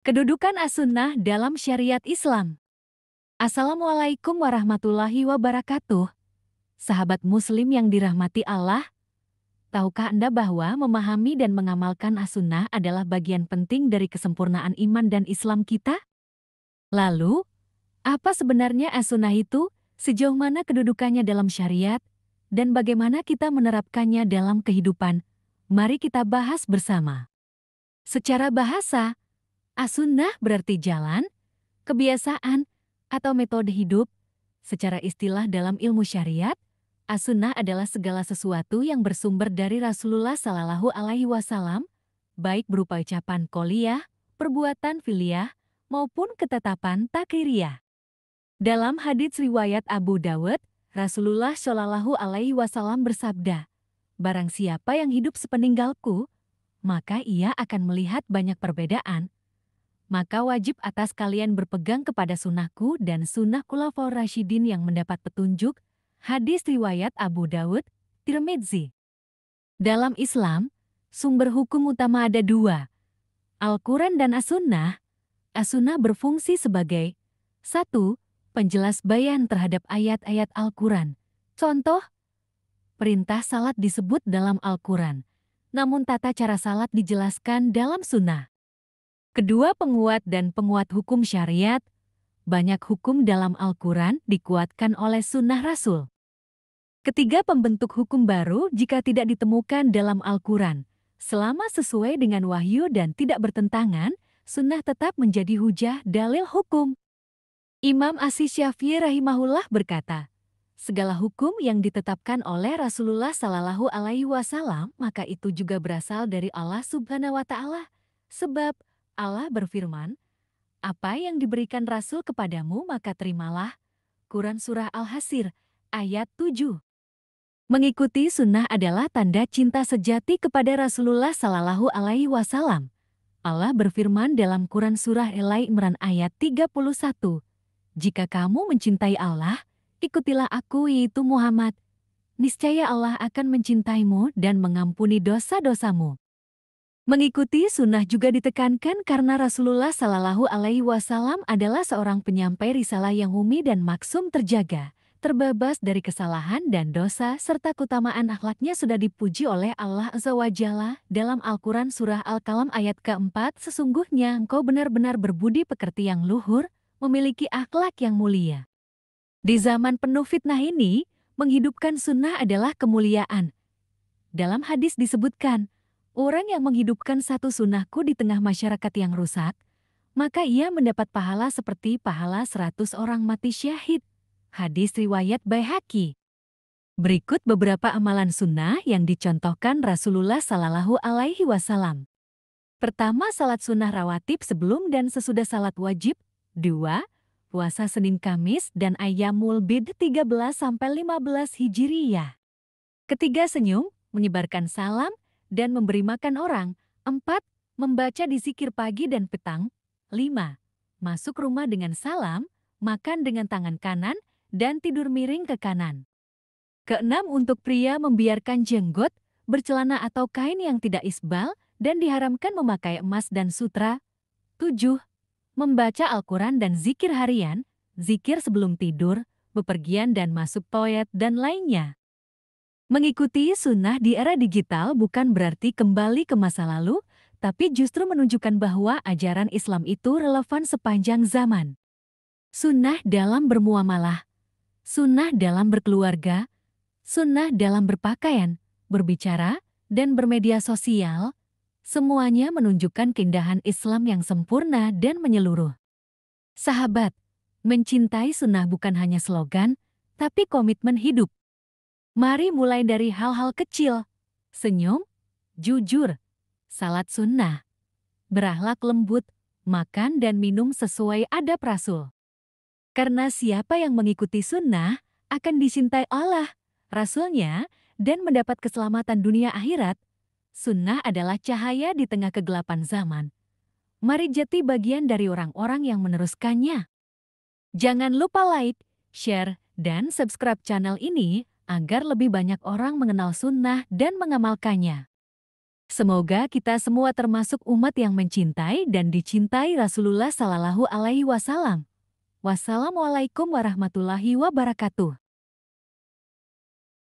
Kedudukan as-sunnah dalam syariat Islam. Assalamualaikum warahmatullahi wabarakatuh. Sahabat muslim yang dirahmati Allah, tahukah Anda bahwa memahami dan mengamalkan as-sunnah adalah bagian penting dari kesempurnaan iman dan Islam kita? Lalu, apa sebenarnya as-sunnah itu? Sejauh mana kedudukannya dalam syariat? Dan bagaimana kita menerapkannya dalam kehidupan? Mari kita bahas bersama. Secara bahasa, as-sunnah berarti jalan, kebiasaan, atau metode hidup. Secara istilah dalam ilmu syariat, as-sunnah adalah segala sesuatu yang bersumber dari Rasulullah Shallallahu Alaihi Wasallam, baik berupa ucapan qauliyah, perbuatan fi'liyah, maupun ketetapan takririah. Dalam hadits riwayat Abu Dawud, Rasulullah Shallallahu Alaihi Wasallam bersabda, "Barang siapa yang hidup sepeninggalku, maka ia akan melihat banyak perbedaan. Maka wajib atas kalian berpegang kepada sunnahku dan sunnah Khulafaur Rasyidin yang mendapat petunjuk." Hadis riwayat Abu Dawud, Tirmidzi. Dalam Islam, sumber hukum utama ada dua, Al-Quran dan As-Sunnah. As-Sunnah berfungsi sebagai 1. Penjelas bayan terhadap ayat-ayat Al-Quran. Contoh, perintah salat disebut dalam Al-Quran, namun tata cara salat dijelaskan dalam sunnah. Kedua, penguat dan penguat hukum syariat. Banyak hukum dalam Al-Quran dikuatkan oleh sunnah Rasul. Ketiga, pembentuk hukum baru jika tidak ditemukan dalam Al-Quran. Selama sesuai dengan wahyu dan tidak bertentangan, sunnah tetap menjadi hujah dalil hukum. Imam Asy-Syafi'i rahimahullah berkata, segala hukum yang ditetapkan oleh Rasulullah Shallallahu Alaihi Wasallam maka itu juga berasal dari Allah Subhanahu wa Ta'ala. Sebab Allah berfirman, "Apa yang diberikan Rasul kepadamu maka terimalah." Quran Surah Al-Hasr, ayat 7. Mengikuti sunnah adalah tanda cinta sejati kepada Rasulullah Sallallahu Alaihi Wasallam. Allah berfirman dalam Quran Surah Ali Imran ayat 31, "Jika kamu mencintai Allah, ikutilah aku yaitu Muhammad. Niscaya Allah akan mencintaimu dan mengampuni dosa-dosamu." Mengikuti sunnah juga ditekankan karena Rasulullah Shallallahu Alaihi Wasallam adalah seorang penyampai risalah yang umi dan maksum terjaga, terbebas dari kesalahan dan dosa, serta keutamaan akhlaknya sudah dipuji oleh Allah Azza wa Jalla dalam Al-Quran Surah Al-Qalam ayat keempat, "Sesungguhnya engkau benar-benar berbudi pekerti yang luhur, memiliki akhlak yang mulia." Di zaman penuh fitnah ini, menghidupkan sunnah adalah kemuliaan. Dalam hadis disebutkan, orang yang menghidupkan satu sunnahku di tengah masyarakat yang rusak, maka ia mendapat pahala seperti pahala 100 orang mati syahid. Hadis riwayat Baihaqi. Berikut beberapa amalan sunnah yang dicontohkan Rasulullah Sallallahu Alaihi Wasallam. Pertama, salat sunnah rawatib sebelum dan sesudah salat wajib. 2. Puasa Senin Kamis dan Ayyamul Bid 13-15 Hijriyah. Ketiga, senyum, menyebarkan salam, dan memberi makan orang. 4. Membaca dzikir pagi dan petang. 5. Masuk rumah dengan salam, makan dengan tangan kanan, dan tidur miring ke kanan. Keenam, untuk pria membiarkan jenggot, bercelana atau kain yang tidak isbal, dan diharamkan memakai emas dan sutra. 7. Membaca Al-Quran dan zikir harian, zikir sebelum tidur, bepergian dan masuk toilet, dan lainnya. Mengikuti sunnah di era digital bukan berarti kembali ke masa lalu, tapi justru menunjukkan bahwa ajaran Islam itu relevan sepanjang zaman. Sunnah dalam bermuamalah, sunnah dalam berkeluarga, sunnah dalam berpakaian, berbicara, dan bermedia sosial, semuanya menunjukkan keindahan Islam yang sempurna dan menyeluruh. Sahabat, mencintai sunnah bukan hanya slogan, tapi komitmen hidup. Mari mulai dari hal-hal kecil, senyum, jujur, salat sunnah, berakhlak lembut, makan dan minum sesuai adab Rasul. Karena siapa yang mengikuti sunnah akan dicintai Allah, Rasulnya, dan mendapat keselamatan dunia akhirat. Sunnah adalah cahaya di tengah kegelapan zaman. Mari jadi bagian dari orang-orang yang meneruskannya. Jangan lupa like, share, dan subscribe channel ini agar lebih banyak orang mengenal sunnah dan mengamalkannya. Semoga kita semua termasuk umat yang mencintai dan dicintai Rasulullah Sallallahu Alaihi Wasallam. Wassalamualaikum warahmatullahi wabarakatuh.